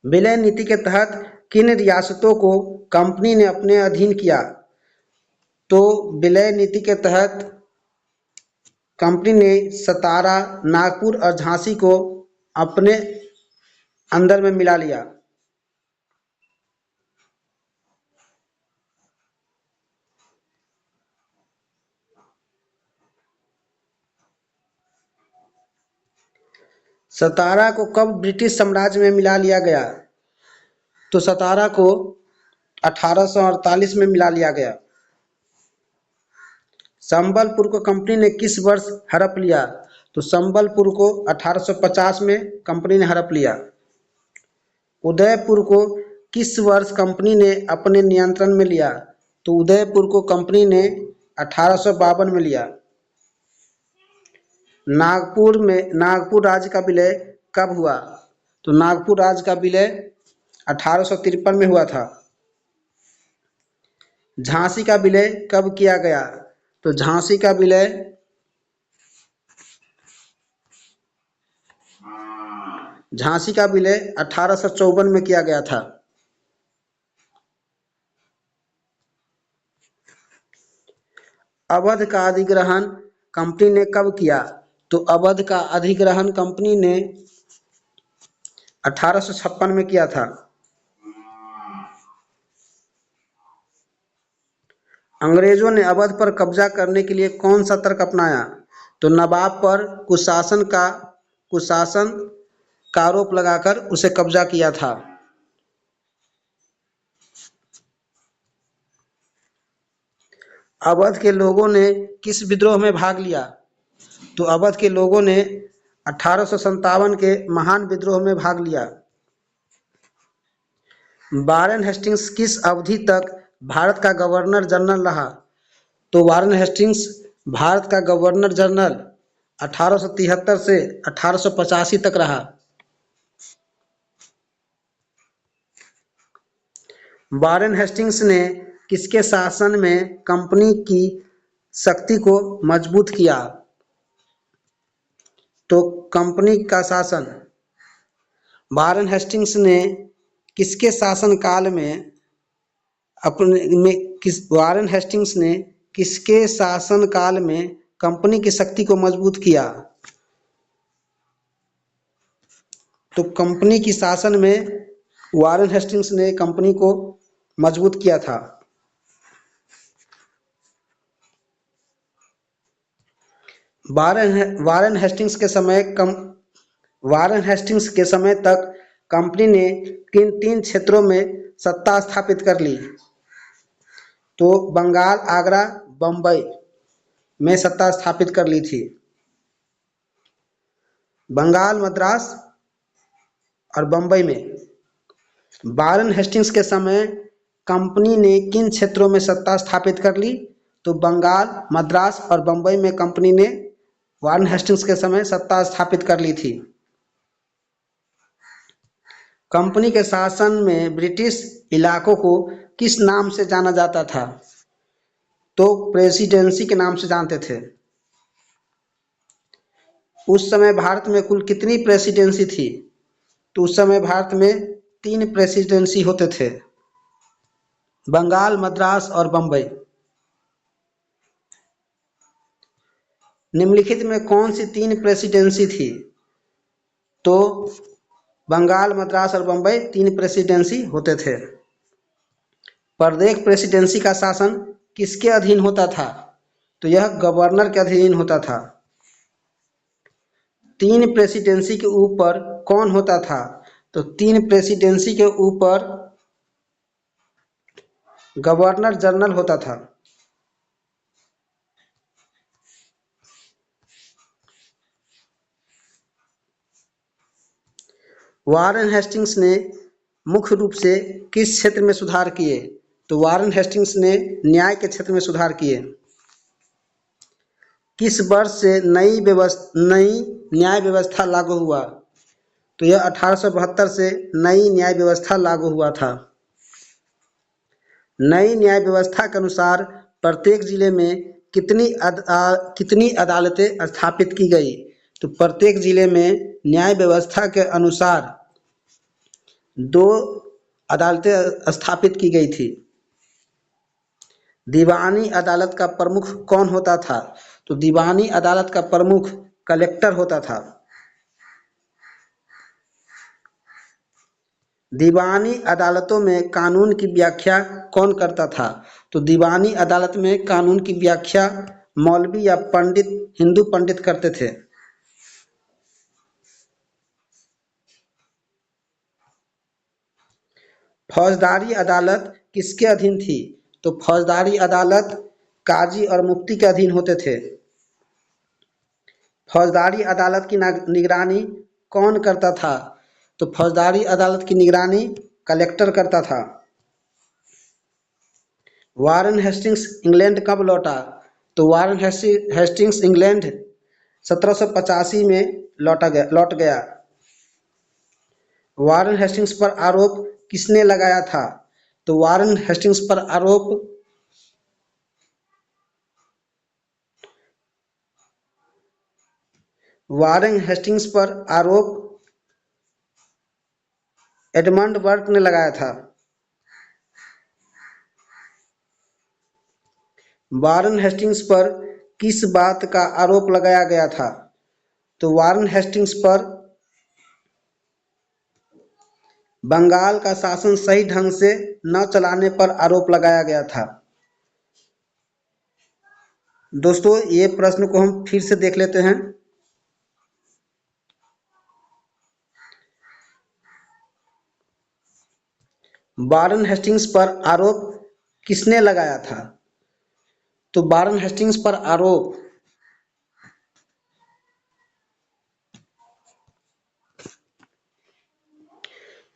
विलय नीति के तहत किन रियासतों को कंपनी ने अपने अधीन किया? तो विलय नीति के तहत कंपनी ने सतारा, नागपुर और झांसी को अपने अंदर में मिला लिया। सतारा को कब ब्रिटिश साम्राज्य में मिला लिया गया? तो सतारा को 1848 में मिला लिया गया। संबलपुर को कंपनी ने किस वर्ष हड़प लिया? तो संबलपुर को 1850 में कंपनी ने हड़प लिया। उदयपुर को किस वर्ष कंपनी ने अपने नियंत्रण में लिया? तो उदयपुर को कंपनी ने 1852 में लिया। नागपुर राज्य का विलय कब हुआ? तो नागपुर राज्य का विलय 1853 में हुआ था। झांसी का विलय कब किया गया? तो झांसी का विलय 1854 में किया गया था। अवध का अधिग्रहण कंपनी ने कब किया? तो अवध का अधिग्रहण कंपनी ने 1856 में किया था। अंग्रेजों ने अवध पर कब्जा करने के लिए कौन सा तर्क अपनाया? तो नवाब पर कुशासन का आरोप लगाकर उसे कब्जा किया था। अवध के लोगों ने किस विद्रोह में भाग लिया? तो अवध के लोगों ने 1857 के महान विद्रोह में भाग लिया। वारेन हेस्टिंग्स किस अवधि तक भारत का गवर्नर जनरल रहा? तो वारेन हेस्टिंग्स भारत का गवर्नर जनरल 1873 से 1885 तक रहा। वारेन हेस्टिंग्स ने किसके शासन में कंपनी की शक्ति को मजबूत किया? तो कंपनी का शासन वारेन हेस्टिंग्स ने किसके शासनकाल में वारेन हेस्टिंग्स ने किसके शासनकाल में कंपनी की शक्ति को मजबूत किया? तो कंपनी की शासन में वारेन हेस्टिंग्स ने कंपनी को मजबूत किया था। वारेन हेस्टिंग्स के समय तक कंपनी ने किन 3 क्षेत्रों में सत्ता स्थापित कर ली? तो बंगाल, आगरा, बम्बई में सत्ता स्थापित कर ली थी। बंगाल, मद्रास और बम्बई में। वारेन हेस्टिंग्स के समय कंपनी ने किन क्षेत्रों में सत्ता स्थापित कर ली? तो बंगाल, मद्रास और बम्बई में कंपनी ने वारेन हेस्टिंग्स के समय सत्ता स्थापित कर ली थी। कंपनी के शासन में ब्रिटिश इलाकों को किस नाम से जाना जाता था? तो प्रेसिडेंसी के नाम से जानते थे। उस समय भारत में कुल कितनी प्रेसिडेंसी थी? तो उस समय भारत में 3 प्रेसिडेंसी होते थे, बंगाल, मद्रास और बम्बई। निम्नलिखित में कौन सी 3 प्रेसिडेंसी थी? तो बंगाल, मद्रास और बम्बई 3 प्रेसिडेंसी होते थे। प्रत्येक प्रेसिडेंसी का शासन किसके अधीन होता था? तो यह गवर्नर के अधीन होता था। 3 प्रेसिडेंसी के ऊपर कौन होता था? तो 3 प्रेसिडेंसी के ऊपर गवर्नर जनरल होता था। वारेन हेस्टिंग्स ने मुख्य रूप से किस क्षेत्र में सुधार किए? तो वारेन हेस्टिंग्स ने न्याय के क्षेत्र में सुधार किए। किस वर्ष से नई न्याय व्यवस्था लागू हुआ? तो यह 1872 से नई न्याय व्यवस्था लागू हुआ था। नई न्याय व्यवस्था के अनुसार प्रत्येक जिले में कितनी अदालतें स्थापित की गई? तो प्रत्येक जिले में न्याय व्यवस्था के अनुसार 2 अदालतें स्थापित की गई थी। दीवानी अदालत का प्रमुख कौन होता था? तो दीवानी अदालत का प्रमुख कलेक्टर होता था। दीवानी अदालतों में कानून की व्याख्या कौन करता था? तो दीवानी अदालत में कानून की व्याख्या मौलवी या पंडित, हिंदू पंडित करते थे। फौजदारी अदालत किसके अधीन थी? तो फौजदारी अदालत काजी और मुफ्ती के अधीन होते थे। फौजदारी अदालत की निगरानी कौन करता था? तो फौजदारी अदालत की निगरानी कलेक्टर करता था। वारेन हेस्टिंग्स इंग्लैंड कब लौटा? तो वारेन हेस्टिंग्स इंग्लैंड 1785 में लौट गया। वारेन हेस्टिंग्स पर आरोप किसने लगाया था? तो वारेन हेस्टिंग्स पर आरोप एडमंड बर्क ने लगाया था। वारेन हेस्टिंग्स पर किस बात का आरोप लगाया गया था? तो वारेन हेस्टिंग्स पर बंगाल का शासन सही ढंग से न चलाने पर आरोप लगाया गया था। दोस्तों, ये प्रश्न को हम फिर से देख लेते हैं। वारेन हेस्टिंग्स पर आरोप किसने लगाया था? तो वारेन हेस्टिंग्स पर आरोप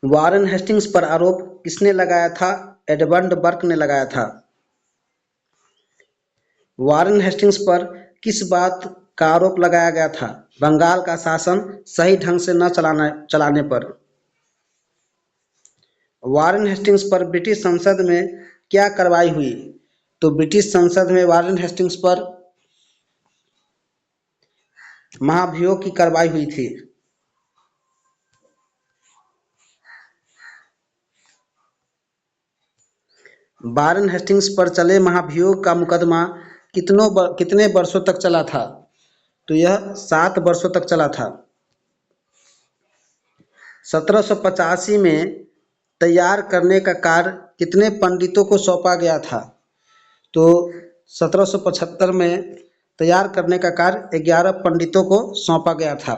वारेन हेस्टिंग्स पर आरोप किसने लगाया था? एडमंड बर्क ने लगाया था। वारेन हेस्टिंग्स पर किस बात का आरोप लगाया गया था? बंगाल का शासन सही ढंग से न चलाने पर। वारेन हेस्टिंग्स पर ब्रिटिश संसद में क्या कार्रवाई हुई? तो ब्रिटिश संसद में वारेन हेस्टिंग्स पर महाभियोग की कार्रवाई हुई थी। वारेन हेस्टिंग्स पर चले महाभियोग का मुकदमा कितने वर्षों तक चला था? तो यह 7 वर्षों तक चला था। 1785 में तैयार करने का कार्य कितने पंडितों को सौंपा गया था? तो 1775 में तैयार करने का कार्य 11 पंडितों को सौंपा गया था।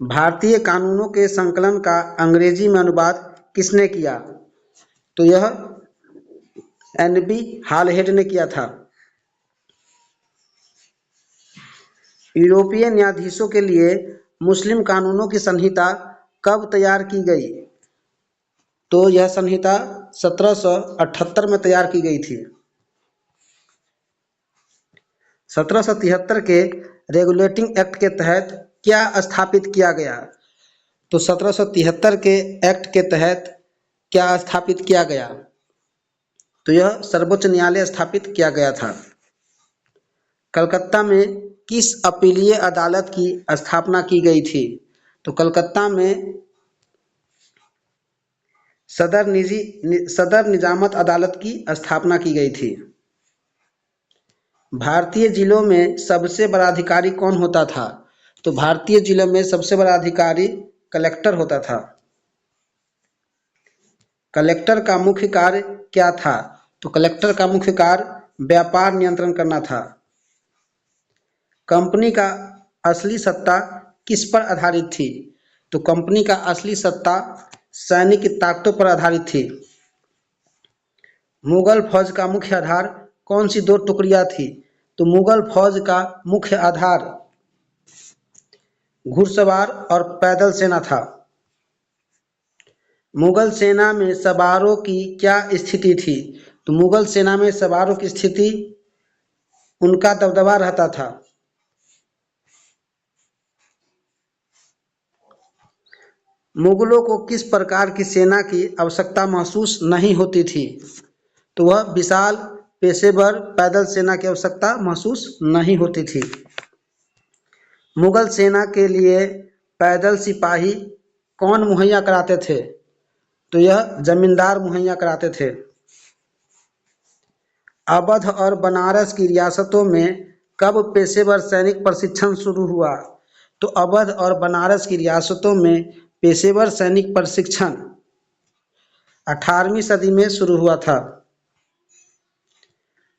भारतीय कानूनों के संकलन का अंग्रेजी में अनुवाद किसने किया? तो यह एन.बी. हालहेड ने किया था। यूरोपीय न्यायाधीशों के लिए मुस्लिम कानूनों की संहिता कब तैयार की गई? तो यह संहिता 1778 में तैयार की गई थी। 1773 के रेगुलेटिंग एक्ट के तहत क्या स्थापित किया गया? तो 1773 के एक्ट के तहत क्या स्थापित किया गया? तो यह सर्वोच्च न्यायालय स्थापित किया गया था। कलकत्ता में किस अपीलीय अदालत की स्थापना की गई थी? तो कलकत्ता में सदर निजामत अदालत की स्थापना की गई थी। भारतीय जिलों में सबसे बड़ा अधिकारी कौन होता था? तो भारतीय जिलों में सबसे बड़ा अधिकारी कलेक्टर होता था। कलेक्टर का मुख्य कार्य क्या था? तो कलेक्टर का मुख्य कार्य व्यापार नियंत्रण करना था। कंपनी का असली सत्ता किस पर आधारित थी? तो कंपनी का असली सत्ता सैनिक ताकतों पर आधारित थी। मुगल फौज का मुख्य आधार कौन सी दो टुकड़ियां थी? तो मुगल फौज का मुख्य आधार घुड़सवार और पैदल सेना था। मुगल सेना में सवारों की क्या स्थिति थी? तो मुगल सेना में सवारों की स्थिति उनका दबदबा रहता था। मुगलों को किस प्रकार की सेना की आवश्यकता महसूस नहीं होती थी? तो वह विशाल पेशेवर पैदल सेना की आवश्यकता महसूस नहीं होती थी। मुगल सेना के लिए पैदल सिपाही कौन मुहैया कराते थे? तो यह जमींदार मुहैया कराते थे। अवध और बनारस की रियासतों में कब पेशेवर सैनिक प्रशिक्षण शुरू हुआ? तो अवध और बनारस की रियासतों में पेशेवर सैनिक प्रशिक्षण 18वीं सदी में शुरू हुआ था।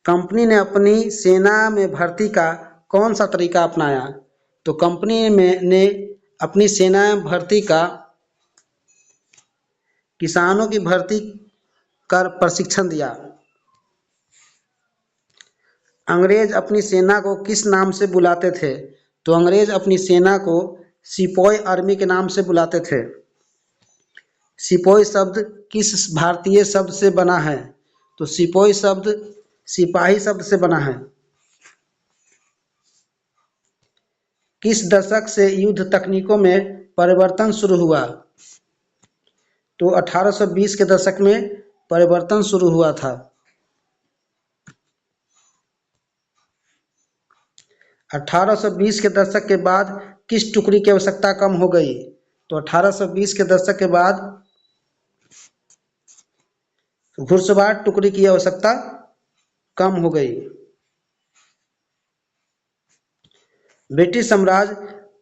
कंपनी ने अपनी सेना में भर्ती का कौन सा तरीका अपनाया? तो कंपनी ने अपनी सेना में भर्ती का किसानों की भर्ती कर प्रशिक्षण दिया। अंग्रेज अपनी सेना को किस नाम से बुलाते थे? तो अंग्रेज अपनी सेना को सिपोई आर्मी के नाम से बुलाते थे। सिपोई शब्द किस भारतीय शब्द से बना है? तो सिपोई शब्द सिपाही शब्द से बना है। किस दशक से युद्ध तकनीकों में परिवर्तन शुरू हुआ? तो 1820 के दशक में परिवर्तन शुरू हुआ था। 1820 के दशक के बाद किस टुकड़ी की आवश्यकता कम हो गई? तो 1820 के दशक के बाद घुड़सवार टुकड़ी की आवश्यकता कम हो गई। ब्रिटिश साम्राज्य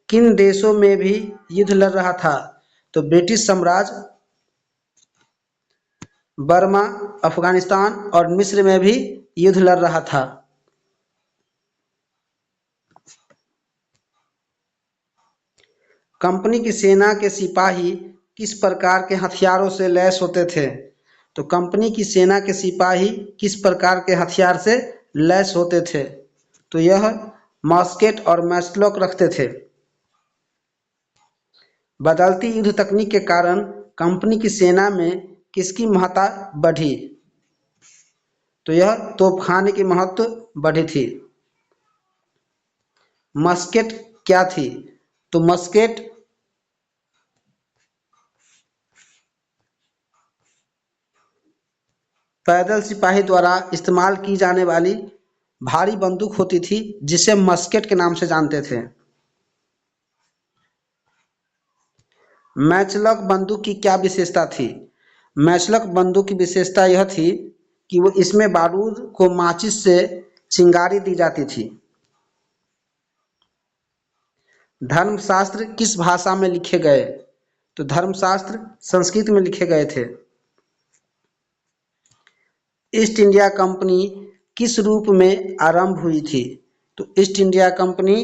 किन देशों में भी युद्ध लड़ रहा था? तो ब्रिटिश साम्राज्य बर्मा, अफगानिस्तान और मिस्र में भी युद्ध लड़ रहा था। कंपनी की सेना के सिपाही किस प्रकार के हथियारों से लैस होते थे? तो कंपनी की सेना के सिपाही किस प्रकार के हथियार से लैस होते थे? तो यह मस्केट और मैचलॉक रखते थे। बदलती युद्ध तकनीक के कारण कंपनी की सेना में किसकी महत्ता बढ़ी? तो यह तोपखाने की महत्व बढ़ी थी। मस्केट क्या थी? तो मस्केट पैदल सिपाही द्वारा इस्तेमाल की जाने वाली भारी बंदूक होती थी जिसे मस्केट के नाम से जानते थे। मैचलॉक बंदूक की क्या विशेषता थी? मैचलॉक बंदूक की विशेषता यह थी कि वो इसमें बारूद को माचिस से चिंगारी दी जाती थी। धर्मशास्त्र किस भाषा में लिखे गए? तो धर्मशास्त्र संस्कृत में लिखे गए थे। ईस्ट इंडिया कंपनी किस रूप में आरंभ हुई थी? तो ईस्ट इंडिया कंपनी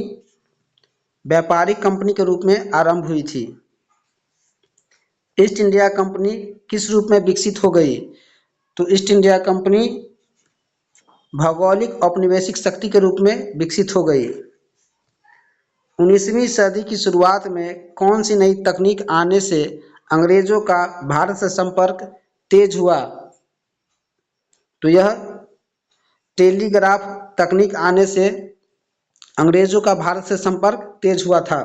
व्यापारिक कंपनी के रूप में आरंभ हुई थी। ईस्ट इंडिया कंपनी किस रूप में विकसित हो गई? तो ईस्ट इंडिया कंपनी भौगोलिक औपनिवेशिक शक्ति के रूप में विकसित हो गई। 19वीं सदी की शुरुआत में कौन सी नई तकनीक आने से अंग्रेजों का भारत से संपर्क तेज हुआ? तो यह टेलीग्राफ तकनीक आने से अंग्रेजों का भारत से संपर्क तेज हुआ था।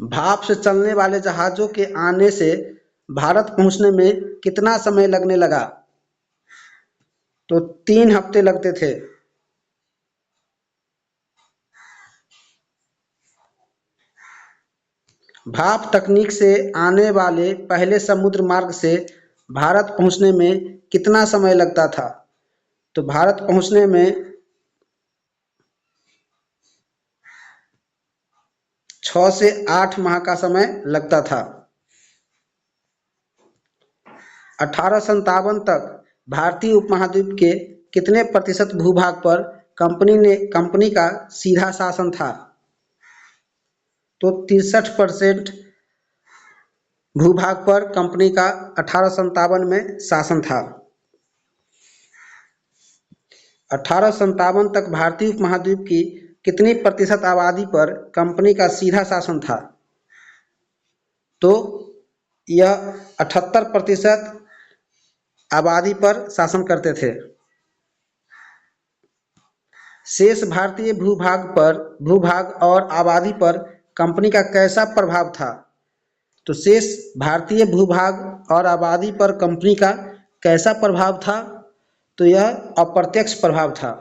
भाप से चलने वाले जहाज़ों के आने से भारत पहुंचने में कितना समय लगने लगा? तो 3 हफ्ते लगते थे। भाप तकनीक से आने वाले पहले समुद्र मार्ग से भारत पहुंचने में कितना समय लगता था? तो भारत पहुंचने में 6 से 8 माह का समय लगता था। 1857 तक भारतीय उपमहाद्वीप के कितने प्रतिशत भूभाग पर कंपनी का सीधा शासन था? तो 63% भूभाग पर कंपनी का 1857 में शासन था। 1857 तक भारतीय उपमहाद्वीप की कितनी प्रतिशत आबादी पर कंपनी का सीधा शासन था? तो यह 78% आबादी पर शासन करते थे। शेष भारतीय भूभाग और आबादी पर कंपनी का कैसा प्रभाव था? तो शेष भारतीय भूभाग और आबादी पर कंपनी का कैसा प्रभाव था? तो यह अप्रत्यक्ष प्रभाव था।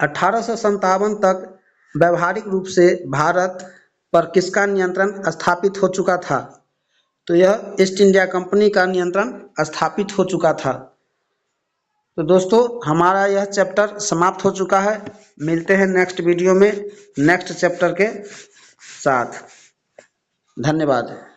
1857 तक व्यावहारिक रूप से भारत पर किसका नियंत्रण स्थापित हो चुका था? तो यह ईस्ट इंडिया कंपनी का नियंत्रण स्थापित हो चुका था। तो दोस्तों हमारा यह चैप्टर समाप्त हो चुका है। मिलते हैं नेक्स्ट वीडियो में नेक्स्ट चैप्टर के साथ। धन्यवाद।